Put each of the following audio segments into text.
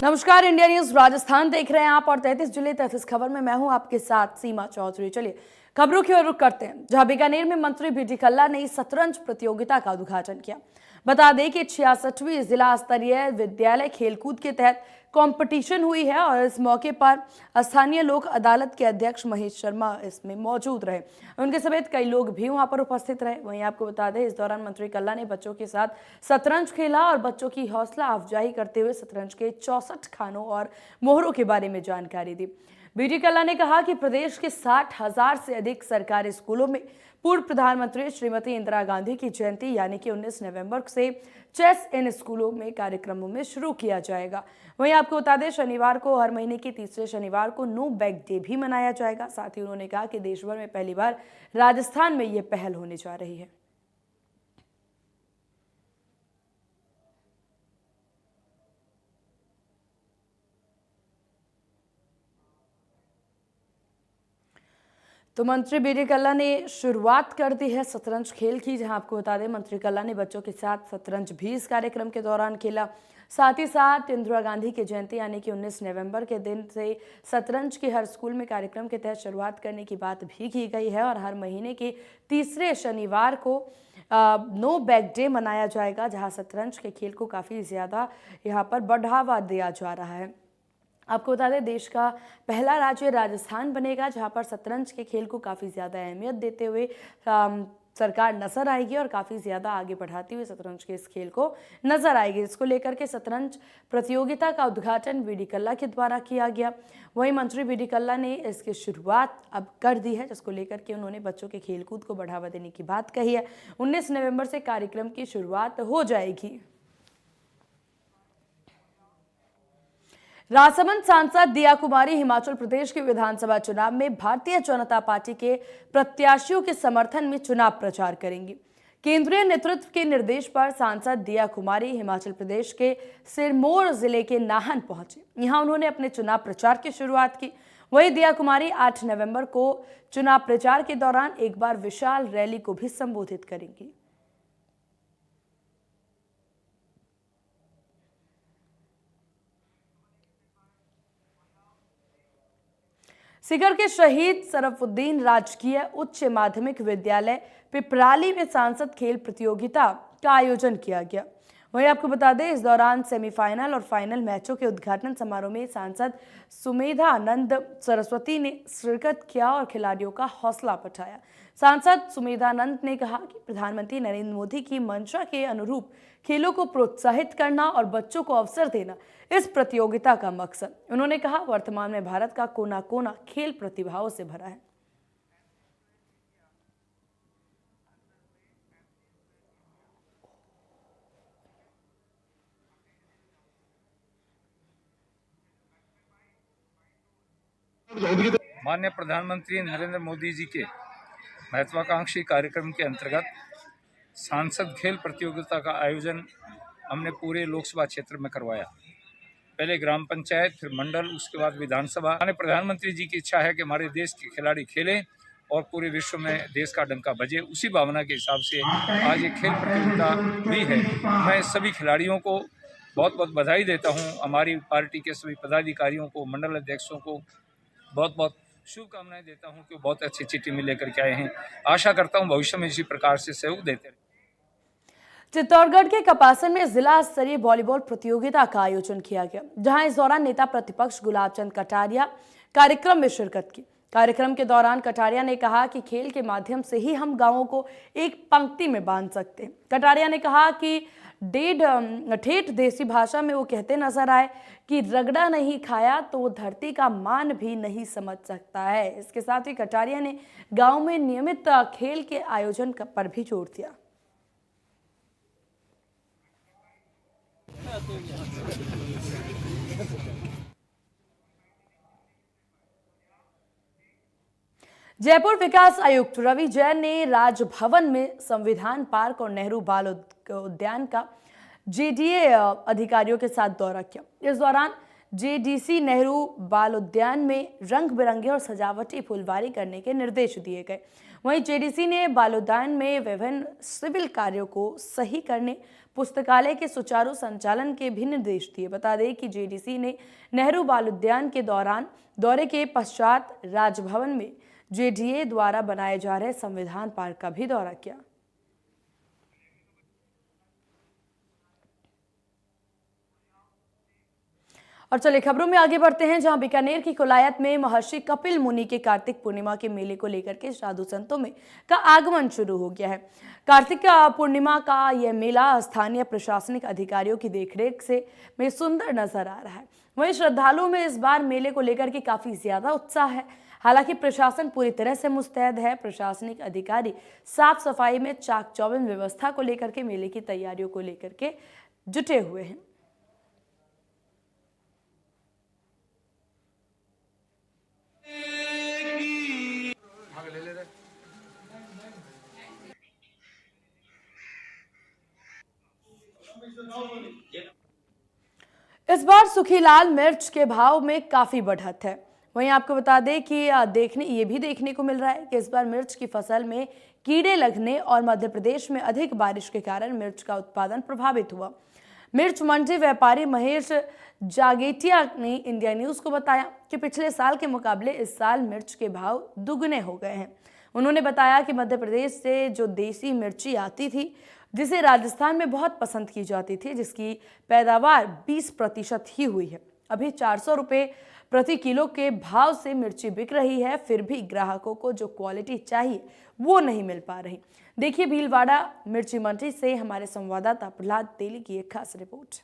नमस्कार, India news Rajasthan देख रहे हैं आप और 33 जुलाई 33 खबर में मैं हूं आपके साथ सीमा चौधरी। चलिए खबरों की ओर रुख करते हैं, जहां बीकानेर में मंत्री बीडी कल्ला ने शतरंज प्रतियोगिता का उद्घाटन किया। बता दें कि 66वीं जिला स्तरीय विद्यालय खेलकूद के तहत कंपटीशन हुई है और इस मौके पर स्थानीय लोक अदालत के अध्यक्ष महेश शर्मा इसमें मौजूद रहे। उनके समेत कई लोग भी वहां पर उपस्थित रहे। वहीं आपको बता दें, इस दौरान मंत्री कल्ला ने बच्चों के साथ शतरंज खेला और बच्चों की हौसला अफजाई करते हुए शतरंज के 64 खानों और मोहरों के बारे में जानकारी दी। बीडी कल्ला ने कहा कि प्रदेश के 60,000 से अधिक सरकारी स्कूलों में पूर्व प्रधानमंत्री श्रीमती इंदिरा गांधी की जयंती यानी कि 19 नवंबर से चेस इन स्कूलों में कार्यक्रमों में शुरू किया जाएगा। वहीं आपको बता दें, शनिवार को हर महीने के तीसरे शनिवार को नो बैग डे भी मनाया जाएगा। साथ ही उन्होंने कहा कि देश भर में पहली बार राजस्थान में यह पहल होने जा रही है। तो मंत्री बीडी कल्ला ने शुरुआत कर दी है शतरंज खेल की, जहां आपको बता दें मंत्री कल्ला ने बच्चों के साथ शतरंज भी इस कार्यक्रम के दौरान खेला। साथ ही साथ इंदिरा गांधी की जयंती यानी कि 19 नवंबर के दिन से शतरंज के हर स्कूल में कार्यक्रम के तहत शुरुआत करने की बात भी की गई है और हर महीने के तीसरे शनिवार को नो बैग डे मनाया जाएगा, जहां शतरंज के खेल को काफ़ी ज़्यादा यहाँ पर बढ़ावा दिया जा रहा है। आपको बता दें, देश का पहला राज्य राजस्थान बनेगा जहां पर शतरंज के खेल को काफ़ी ज़्यादा अहमियत देते हुए सरकार नजर आएगी और काफ़ी ज़्यादा आगे बढ़ाती हुई शतरंज के इस खेल को नजर आएगी। इसको लेकर के शतरंज प्रतियोगिता का उद्घाटन बीडी कल्ला के द्वारा किया गया। वहीं मंत्री बीडी कल्ला ने इसकी शुरुआत अब कर दी है, जिसको लेकर के उन्होंने बच्चों के खेलकूद को बढ़ावा देने की बात कही है। 19 नवंबर से कार्यक्रम की शुरुआत हो जाएगी। राजसमंद सांसद दिया कुमारी हिमाचल प्रदेश के विधानसभा चुनाव में भारतीय जनता पार्टी के प्रत्याशियों के समर्थन में चुनाव प्रचार करेंगी। केंद्रीय नेतृत्व के निर्देश पर सांसद दिया कुमारी हिमाचल प्रदेश के सिरमौर जिले के नाहन पहुंचे। यहां उन्होंने अपने चुनाव प्रचार की शुरुआत की। वहीं दिया कुमारी 8 नवंबर को चुनाव प्रचार के दौरान एक बार विशाल रैली को भी संबोधित करेंगी। सीकर के शहीद सरफुद्दीन राजकीय उच्च माध्यमिक विद्यालय पिपराली में सांसद खेल प्रतियोगिता का आयोजन किया गया। वहीं आपको बता दें, इस दौरान सेमीफाइनल और फाइनल मैचों के उद्घाटन समारोह में सांसद सुमेधानंद सरस्वती ने शिरकत किया और खिलाड़ियों का हौसला बढ़ाया। सांसद सुमेधानंद ने कहा कि प्रधानमंत्री नरेंद्र मोदी की मंशा के अनुरूप खेलों को प्रोत्साहित करना और बच्चों को अवसर देना इस प्रतियोगिता का मकसद। उन्होंने कहा, वर्तमान में भारत का कोना कोना खेल प्रतिभाओं से भरा है। माननीय प्रधानमंत्री नरेंद्र मोदी जी के महत्वाकांक्षी कार्यक्रम के अंतर्गत सांसद खेल प्रतियोगिता का आयोजन हमने पूरे लोकसभा क्षेत्र में करवाया। पहले ग्राम पंचायत, फिर मंडल, उसके बाद विधानसभा। माननीय प्रधानमंत्री जी की इच्छा है कि हमारे देश के खिलाड़ी खेलें और पूरे विश्व में देश का डंका बजे। उसी भावना के हिसाब से आज ये खेल प्रतियोगिता हुई है। मैं सभी खिलाड़ियों को बहुत बहुत बधाई देता हूँ। हमारी पार्टी के सभी पदाधिकारियों को, मंडल अध्यक्षों को बहुत बहुत शुभकामनाएं देता हूं कि वो बहुत अच्छी टीम लेकर के आए हैं। आशा करता हूं भविष्य में इसी प्रकार से सहयोग देते रहें। चित्तौड़गढ़ के कपासन में जिला स्तरीय वॉलीबॉल प्रतियोगिता का आयोजन किया गया, जहां इस दौरान नेता प्रतिपक्ष गुलाब चंद कटारिया कार्यक्रम में शिरकत की। कार्यक्रम के दौरान कटारिया ने कहा कि खेल के माध्यम से ही हम गांवों को एक पंक्ति में बांध सकते हैं। कटारिया ने कहा कि ठेठ देसी भाषा में वो कहते नजर आए कि रगड़ा नहीं खाया तो वो धरती का मान भी नहीं समझ सकता है। इसके साथ ही कटारिया ने गांव में नियमित खेल के आयोजन पर भी जोर दिया। जयपुर विकास आयुक्त रवि जैन ने राजभवन में संविधान पार्क और नेहरू बाल उद्यान का जेडीए अधिकारियों के साथ दौरा किया। इस दौरान जेडीसी नेहरू बाल उद्यान में रंग बिरंगे और सजावटी फुलवारी करने के निर्देश दिए गए। वहीं जेडीसी ने बाल उद्यान में विभिन्न सिविल कार्यों को सही करने, पुस्तकालय के सुचारू संचालन के भी निर्देश दिए। बता दें कि जेडीसी ने नेहरू बाल उद्यान के दौरे के पश्चात राजभवन में जेडीए द्वारा बनाए जा रहे संविधान पार्क का भी दौरा किया। और चलिए खबरों में आगे बढ़ते हैं, जहां बीकानेर की कोलायत में महर्षि कपिल मुनि के कार्तिक पूर्णिमा के मेले को लेकर के साधु संतों में का आगमन शुरू हो गया है। कार्तिक पूर्णिमा का यह मेला स्थानीय प्रशासनिक अधिकारियों की देखरेख से में सुंदर नजर आ रहा है। वहीं श्रद्धालुओं में इस बार मेले को लेकर के काफी ज्यादा उत्साह है। हालांकि प्रशासन पूरी तरह से मुस्तैद है। प्रशासनिक अधिकारी साफ सफाई में चाक चौबंद व्यवस्था को लेकर के मेले की तैयारियों को लेकर के जुटे हुए हैं। इस बार सूखी लाल मिर्च के भाव में काफी बढ़त है। वहीं आपको बता दें कि ये भी देखने को मिल रहा है कि इस बार मिर्च की फसल में कीड़े लगने और मध्य प्रदेश में अधिक बारिश के कारण मिर्च का उत्पादन प्रभावित हुआ। मिर्च मंडी व्यापारी महेश जागेटिया ने इंडिया न्यूज को बताया कि पिछले साल के मुकाबले इस साल मिर्च के भाव दुगने हो गए हैं। उन्होंने बताया कि मध्य प्रदेश से जो देसी मिर्ची आती थी, जिसे राजस्थान में बहुत पसंद की जाती थी, जिसकी पैदावार 20% ही हुई है, अभी 400 रुपये प्रति किलो के भाव से मिर्ची बिक रही है। फिर भी ग्राहकों को जो क्वालिटी चाहिए वो नहीं मिल पा रही। देखिए भीलवाड़ा मिर्ची मंडी से हमारे संवाददाता प्रहलाद तेली की एक खास रिपोर्ट।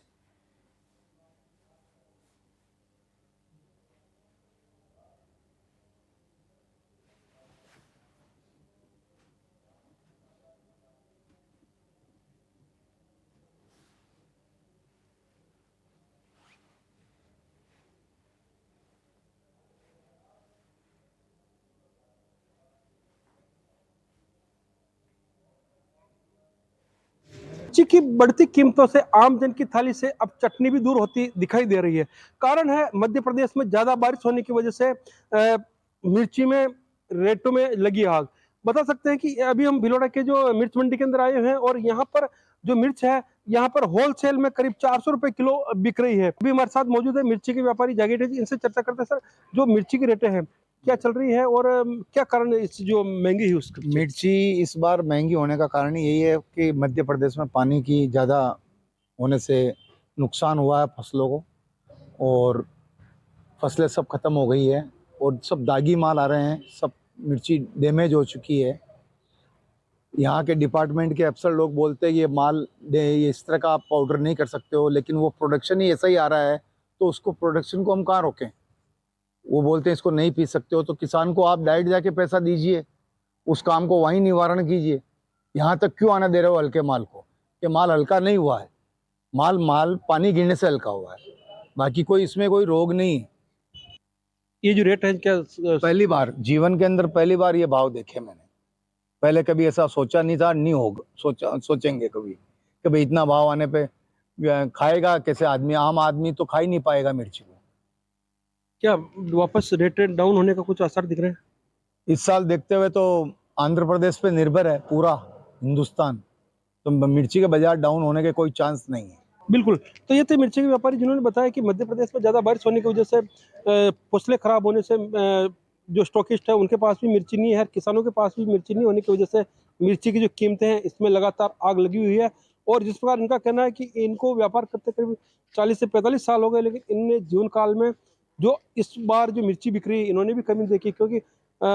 मिर्ची की बढ़ती कीमतों से आम जन की थाली से अब चटनी भी दूर होती दिखाई दे रही है। कारण है मध्य प्रदेश में ज्यादा बारिश होने की वजह से मिर्ची में रेटों में लगी आग। बता सकते हैं कि अभी हम भिलोड़ा के जो मिर्च मंडी के अंदर आए हैं और यहाँ पर जो मिर्च है यहाँ पर होलसेल में करीब 400 रुपए किलो बिक रही है। अभी हमारे साथ मौजूद है मिर्ची के व्यापारी जागेट जी, इनसे चर्चा करते हैं। सर, जो मिर्ची की रेटें हैं क्या चल रही है और क्या कारण है इस जो महंगी है उसकी? मिर्ची इस बार महंगी होने का कारण यही है कि मध्य प्रदेश में पानी की ज़्यादा होने से नुकसान हुआ है फसलों को, और फसलें सब खत्म हो गई है और सब दागी माल आ रहे हैं, सब मिर्ची डैमेज हो चुकी है। यहाँ के डिपार्टमेंट के अफसर लोग बोलते हैं कि ये इस तरह का आप पाउडर नहीं कर सकते हो, लेकिन वो प्रोडक्शन ही ऐसा ही आ रहा है, तो उसको प्रोडक्शन को हम कहाँ रोकें। वो बोलते हैं इसको नहीं पी सकते हो, तो किसान को आप डायरेक्ट जाके पैसा दीजिए, उस काम को वहीं निवारण कीजिए। यहाँ तक क्यों आना दे रहे हो हल्के माल को? ये माल हल्का नहीं हुआ है, माल पानी गिरने से हल्का हुआ है, बाकी कोई इसमें कोई रोग नहीं है। ये जो रेट है क्या पहली बार जीवन के अंदर पहली बार ये भाव देखे मैंने, पहले कभी ऐसा सोचा नहीं था, नहीं होगा सोचेंगे कभी कि भाई इतना भाव आने पे खाएगा कैसे आदमी? आम आदमी तो खा ही नहीं पाएगा मिर्ची को। क्या वापस रेट डाउन होने का कुछ असर दिख रहा है इस साल देखते हुए? तो आंध्र प्रदेश पे निर्भर है पूरा हिंदुस्तान, तो मिर्ची के बाजार डाउन होने के कोई चांस नहीं है। बिल्कुल। तो ये थे मिर्ची के व्यापारी जिन्होंने बताया कि मध्य प्रदेश में ज़्यादा बारिश होने की वजह से फसलें खराब होने से जो स्टॉकिस्ट है उनके पास भी मिर्ची नहीं है, किसानों के पास भी मिर्ची नहीं होने की वजह से मिर्ची की जो कीमतें हैं इसमें लगातार आग लगी हुई है। और जिस प्रकार इनका कहना है कि इनको व्यापार करते करीब 40 से 45 साल हो गए, लेकिन इनने जीवन काल में जो इस बार जो मिर्ची बिक रही है इन्होंने भी कमी देखी, क्योंकि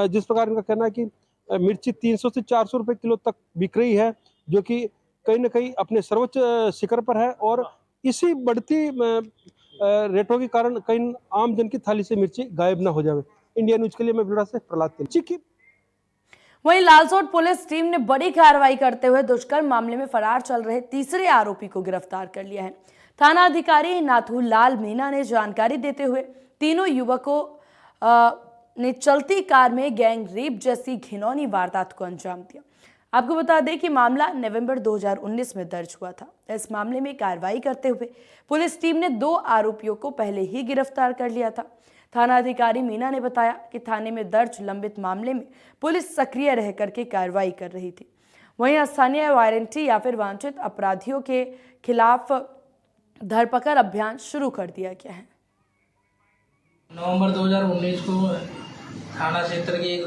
जिस प्रकार इनका कहना है कि मिर्ची 300 से 400 रुपए किलो तक बिक रही है, जो कि कहीं ना कहीं अपने सर्वोच्च शिखर पर है। और इसी बढ़ती रेटों के कारण कहीं आम जन की थाली से मिर्ची गायब ना हो जाए। इंडिया न्यूज के लिए मैं भिलोड़ा से प्रहलाद तेली। वहीं लालसोट पुलिस टीम ने बड़ी कार्रवाई करते हुए दुष्कर्म मामले में फरार चल रहे तीसरे आरोपी को गिरफ्तार कर लिया है। थाना अधिकारी नाथूलाल मीना ने जानकारी देते हुए तीनों युवकों ने चलती कार में गैंग रेप जैसी घिनौनी वारदात को अंजाम दिया। आपको बता दें कि मामला नवंबर 2019 में दर्ज हुआ था। इस मामले में कार्रवाई करते हुए पुलिस टीम ने 2 आरोपियों को पहले ही गिरफ्तार कर लिया था। थाना अधिकारी मीना ने बताया कि थाने में दर्ज लंबित मामले में पुलिस सक्रिय रह करके कार्रवाई कर रही थी। वहीं स्थानीय वारंटी या फिर वांछित अपराधियों के खिलाफ धरपकड़ अभियान शुरू कर दिया गया है। नवंबर 2019 को थाना क्षेत्र की एक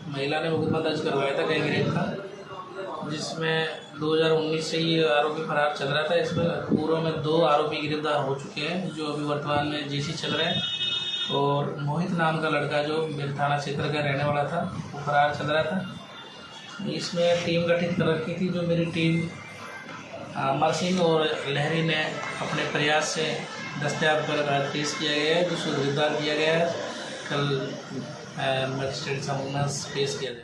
महिला ने मुकदमा दर्ज करवाया था गैंग रेप का, जिसमें 2019 से ये आरोपी फरार चल रहा था। इसमें पूर्व में 2 आरोपी गिरफ्तार हो चुके हैं, जो अभी वर्तमान में जेसी चल रहे हैं। और मोहित नाम का लड़का जो मेरे थाना क्षेत्र का रहने वाला था, वो फरार चल रहा था। इसमें टीम गठित कर रखी थी, जो मेरी टीम अमर सिंह और लहरी ने अपने प्रयास से दस्तयाब कर पेश किया गया है, जिसको गिरफ्तार किया गया है। कल मजिस्ट्रेट सामने पेश किया गया।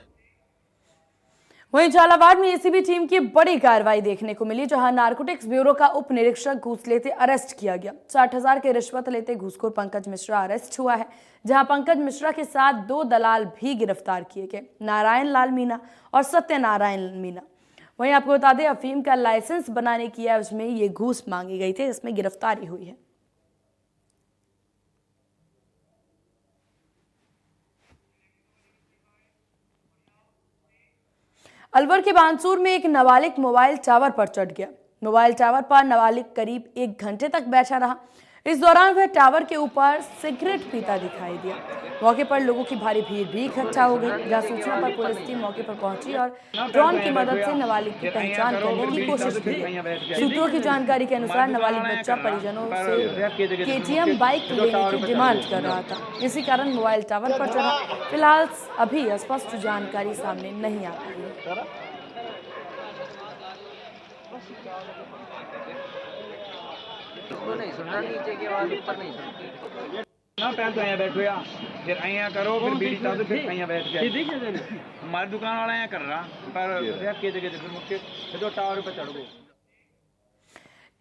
वहीं झालावाड़ में एसीबी टीम की बड़ी कार्रवाई देखने को मिली, जहां नारकोटिक्स ब्यूरो का उप निरीक्षक घूस लेते अरेस्ट किया गया। 60,000 की रिश्वत लेते घूसखोर पंकज मिश्रा अरेस्ट हुआ है, जहां पंकज मिश्रा के साथ 2 दलाल भी गिरफ्तार किए गए, नारायण लाल मीना और सत्यनारायण मीना। वहीं आपको बता दें, अफीम का लाइसेंस बनाने की एवज में ये घूस मांगी गई थी, इसमें गिरफ्तारी हुई है। अलवर के बानसूर में एक नाबालिग मोबाइल टावर पर चढ़ गया। मोबाइल टावर पर नाबालिग करीब 1 घंटे तक बैठा रहा। इस दौरान वह टावर के ऊपर सिगरेट पीता दिखाई दिया। मौके पर लोगों की भारी भीड़ भी इकट्ठा हो गई, जहां सूचना पर पुलिस टीम मौके पर पहुंची और ड्रोन की मदद से नाबालिग की पहचान करने की कोशिश की। सूत्रों की जानकारी के अनुसार नाबालिग बच्चा परिजनों से केटीएम बाइक लेने की डिमांड कर रहा था, इसी कारण मोबाइल टावर पर चढ़ा। फिलहाल अभी स्पष्ट जानकारी सामने नहीं आ पाई है। नहीं सुनना, नीचे की आवाज ऊपर नहीं सुनती ना। पहले तो यहाँ बैठो या फिर यहाँ करो, फिर बीड़ी चाहो तो फिर यहाँ बैठ गए। हमारी दुकान वाला यहाँ कर रहा, पर के जगह फिर मुझे तो टावर पे चढ़ गए।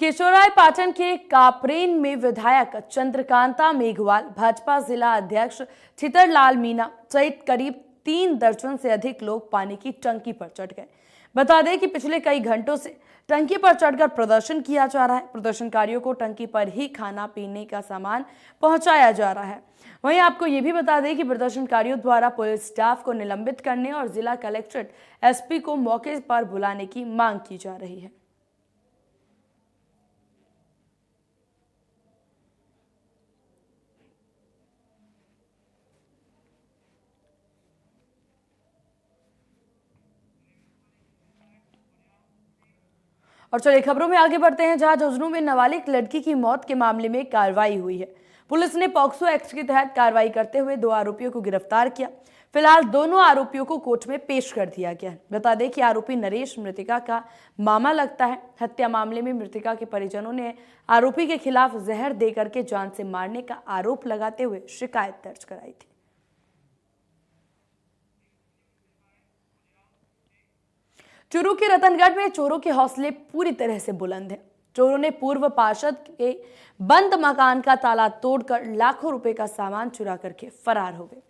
केशोराय पाटन के कापरेन में विधायक चंद्रकांता मेघवाल, भाजपा जिला अध्यक्ष छितरलाल मीना सहित करीब 3 दर्जन से अधिक लोग पानी की टंकी पर चढ़ गए। बता दें कि पिछले कई घंटों से टंकी पर चढ़कर प्रदर्शन किया जा रहा है। प्रदर्शनकारियों को टंकी पर ही खाना पीने का सामान पहुंचाया जा रहा है। वहीं आपको ये भी बता दें कि प्रदर्शनकारियों द्वारा पुलिस स्टाफ को निलंबित करने और जिला कलेक्ट्रेट एसपी को मौके पर बुलाने की मांग की जा रही है। और चलिए खबरों में आगे बढ़ते हैं, जहां झुंझुनू में नाबालिग लड़की की मौत के मामले में कार्रवाई हुई है। पुलिस ने पॉक्सो एक्ट के तहत कार्रवाई करते हुए 2 आरोपियों को गिरफ्तार किया। फिलहाल दोनों आरोपियों को कोर्ट में पेश कर दिया गया है। बता दें कि आरोपी नरेश मृतिका का मामा लगता है। हत्या मामले में मृतिका के परिजनों ने आरोपी के खिलाफ जहर देकर के जान से मारने का आरोप लगाते हुए शिकायत दर्ज कराई थी। चूरू के रतनगढ़ में चोरों के हौसले पूरी तरह से बुलंद हैं। चोरों ने पूर्व पार्षद के बंद मकान का ताला तोड़कर लाखों रुपए का सामान चुरा करके फरार हो गए।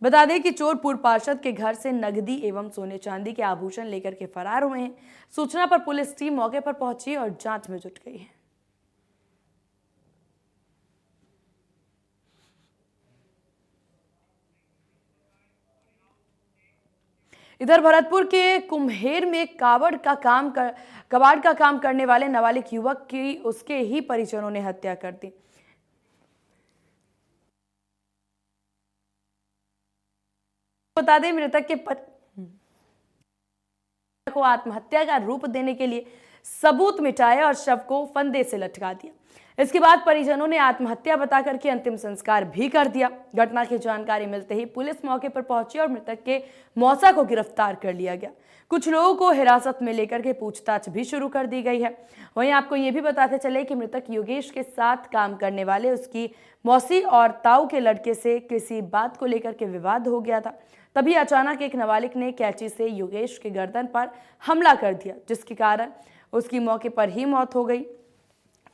बता दें कि चोर पूर्व पार्षद के घर से नकदी एवं सोने चांदी के आभूषण लेकर के फरार हुए हैं। सूचना पर पुलिस टीम मौके पर पहुंची और जांच में जुट गई है। इधर भरतपुर के कुम्हेर में कबाड़ का काम करने वाले नाबालिग युवक की उसके ही परिजनों ने हत्या कर दी। बता दें, मृतक के को आत्महत्या का रूप देने के लिए सबूत मिटाया और शव को फंदे से लटका दिया। इसके बाद परिजनों ने आत्महत्या बताकर के अंतिम संस्कार भी कर दिया। घटना की जानकारी मिलते ही पुलिस मौके पर पहुंची और मृतक के मौसा को गिरफ्तार कर लिया गया। कुछ लोगों को हिरासत में लेकर के पूछताछ भी शुरू कर दी गई है। वहीं आपको ये भी बताते चले कि मृतक योगेश के साथ काम करने वाले उसकी मौसी और ताऊ के लड़के से किसी बात को लेकर के विवाद हो गया था। तभी अचानक एक नाबालिग ने कैंची से योगेश के गर्दन पर हमला कर दिया, जिसके कारण उसकी मौके पर ही मौत हो गई।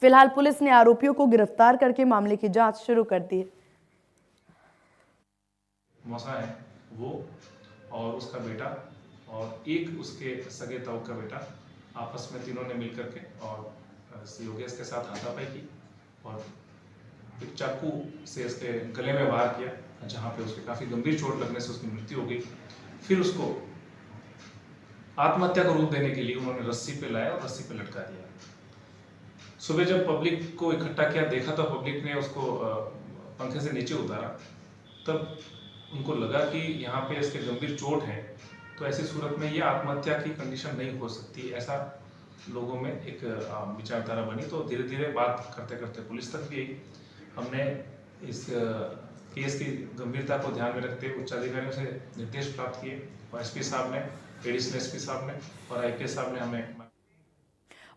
फिलहाल पुलिस ने आरोपियों को गिरफ्तार करके मामले की जांच शुरू कर दी है। मौसा है वो और उसका बेटा और एक उसके सगे ताऊ का बेटा आपस में तीनों ने मिल करके और योगेश के साथ हाथापाई की और एक चाकू से उसके गले में वार किया, जहाँ पे उसके काफ़ी गंभीर चोट लगने से उसकी मृत्यु हो गई। फिर उसको आत्महत्या का रूप देने के लिए उन्होंने रस्सी पे लाया और रस्सी पे लटका दिया। सुबह जब पब्लिक को इकट्ठा किया, देखा तो पब्लिक ने उसको पंखे से नीचे उतारा, तब उनको लगा कि यहाँ पे इसके गंभीर चोट है, तो ऐसी सूरत में ये आत्महत्या की कंडीशन नहीं हो सकती, ऐसा लोगों में एक विचारधारा बनी। तो धीरे धीरे बात करते करते पुलिस तक भी आई। हमने इस केस की गंभीरता को ध्यान में रखते हुए उच्च अधिकारियों से निर्देश प्राप्त किए और एसपी साहब ने, एडिशनल एसपी साहब ने और आईपीएस साहब ने हमें।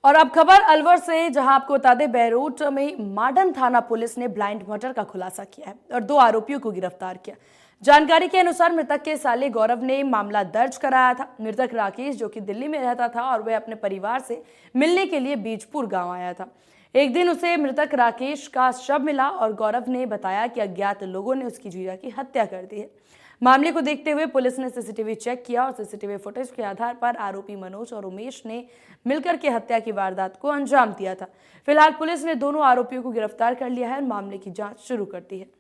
और अब खबर अलवर से, जहां आपको बता दें बहरोट में माडन थाना पुलिस ने ब्लाइंड मर्डर का खुलासा किया है और 2 आरोपियों को गिरफ्तार किया। जानकारी के अनुसार मृतक के साले गौरव ने मामला दर्ज कराया था। मृतक राकेश जो कि दिल्ली में रहता था और वह अपने परिवार से मिलने के लिए बीजपुर गांव आया था। एक दिन उसे मृतक राकेश का शव मिला और गौरव ने बताया कि अज्ञात लोगों ने उसकी जीजा की हत्या कर दी है। मामले को देखते हुए पुलिस ने सीसीटीवी चेक किया और सीसीटीवी फुटेज के आधार पर आरोपी मनोज और उमेश ने मिलकर के हत्या की वारदात को अंजाम दिया था। फिलहाल पुलिस ने दोनों आरोपियों को गिरफ्तार कर लिया है और मामले की जांच शुरू कर दी है।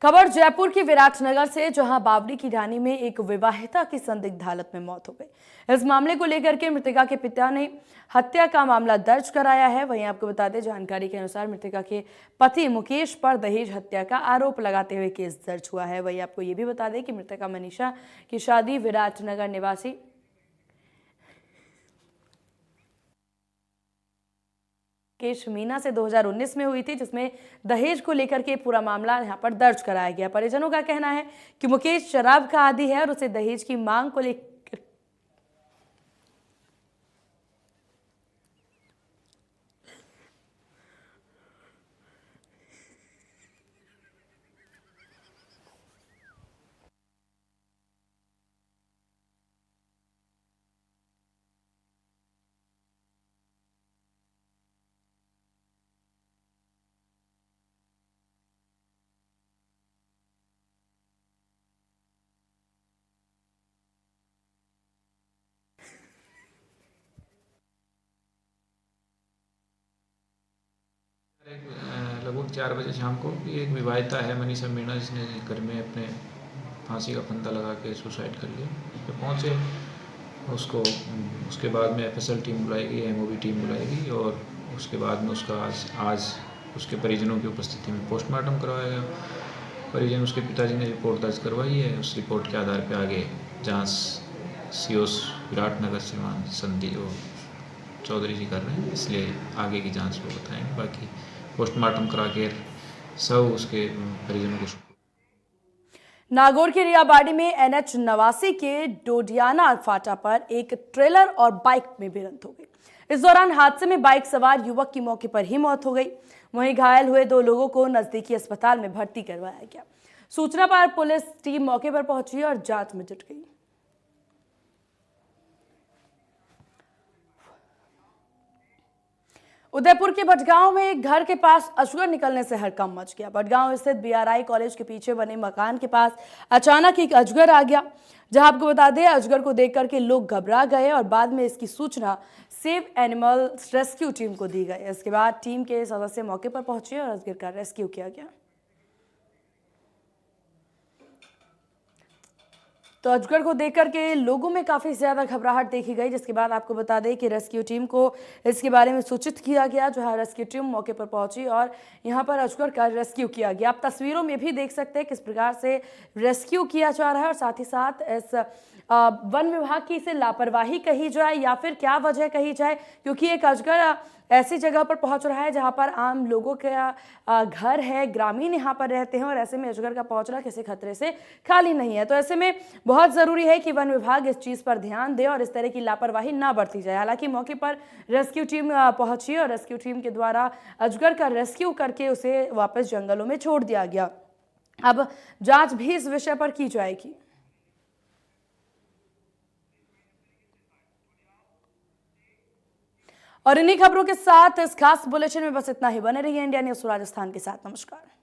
खबर जयपुर की विराटनगर से, जहां बावड़ी की ढाणी में एक विवाहिता की संदिग्ध हालत में मौत हो गई। इस मामले को लेकर के मृतका के पिता ने हत्या का मामला दर्ज कराया है। वहीं आपको बता दें, जानकारी के अनुसार मृतका के पति मुकेश पर दहेज हत्या का आरोप लगाते हुए केस दर्ज हुआ है। वहीं आपको ये भी बता दें कि मृतका मनीषा की शादी विराटनगर निवासी केश मीना से 2019 में हुई थी, जिसमें दहेज को लेकर के पूरा मामला यहां पर दर्ज कराया गया। परिजनों का कहना है कि मुकेश शराब का आदी है और उसे दहेज की मांग को लेकर लगभग 4 बजे शाम को एक विवाहिता है मनीषा मीणा, जिसने घर में अपने फांसी का फंदा लगा के सुसाइड कर लिया। उस पर पहुँचे, उसको उसके बाद में एफएसएल टीम बुलाई गई, एमओबी टीम बुलाई गई और उसके बाद में उसका आज उसके परिजनों की उपस्थिति में पोस्टमार्टम करवाया गया। परिजन उसके पिताजी ने रिपोर्ट दर्ज करवाई है। उस रिपोर्ट के आधार पर आगे जाँच सीओस विराटनगर श्रीमान संदीप चौधरी जी कर रहे हैं, इसलिए आगे की जांच वो बताएंगे। बाकी पोस्टमार्टम करा के सब उसके परिजनों को। नागौर के रियाबाड़ी में NH 89 के डोडियाना फाटा पर एक ट्रेलर और बाइक में भिड़ंत हो गई। इस दौरान हादसे में बाइक सवार युवक की मौके पर ही मौत हो गई। वहीं घायल हुए 2 लोगों को नजदीकी अस्पताल में भर्ती करवाया गया। सूचना पर पुलिस टीम मौके पर पहुंची और जांच में जुट गई। उदयपुर के भटगांव में एक घर के पास अजगर निकलने से हड़कंप मच गया। भटगांव स्थित BRI कॉलेज के पीछे बने मकान के पास अचानक एक अजगर आ गया, जहां आपको बता दें अजगर को देख करके लोग घबरा गए और बाद में इसकी सूचना सेव एनिमल रेस्क्यू टीम को दी गई। इसके बाद टीम के सदस्य मौके पर पहुंचे और अजगर का रेस्क्यू किया गया। तो अजगर को देखकर के लोगों में काफ़ी ज़्यादा घबराहट देखी गई, जिसके बाद आपको बता दें कि रेस्क्यू टीम को इसके बारे में सूचित किया गया, जहां रेस्क्यू टीम मौके पर पहुंची और यहां पर अजगर का रेस्क्यू किया गया। आप तस्वीरों में भी देख सकते हैं किस प्रकार से रेस्क्यू किया जा रहा है और साथ ही साथ इस वन विभाग की इसे लापरवाही कही जाए या फिर क्या वजह कही जाए, क्योंकि एक अजगर ऐसी जगह पर पहुंच रहा है जहां पर आम लोगों का घर है, ग्रामीण यहां पर रहते हैं और ऐसे में अजगर का पहुंचना किसी खतरे से खाली नहीं है। तो ऐसे में बहुत ज़रूरी है कि वन विभाग इस चीज़ पर ध्यान दे और इस तरह की लापरवाही ना बरती जाए। हालांकि मौके पर रेस्क्यू टीम पहुंची और रेस्क्यू टीम के द्वारा अजगर का रेस्क्यू करके उसे वापस जंगलों में छोड़ दिया गया। अब जाँच भी इस विषय पर की जाएगी। और इन्हीं खबरों के साथ इस खास बुलेटिन में बस इतना ही। बने रहिए इंडिया न्यूज़ राजस्थान के साथ। नमस्कार।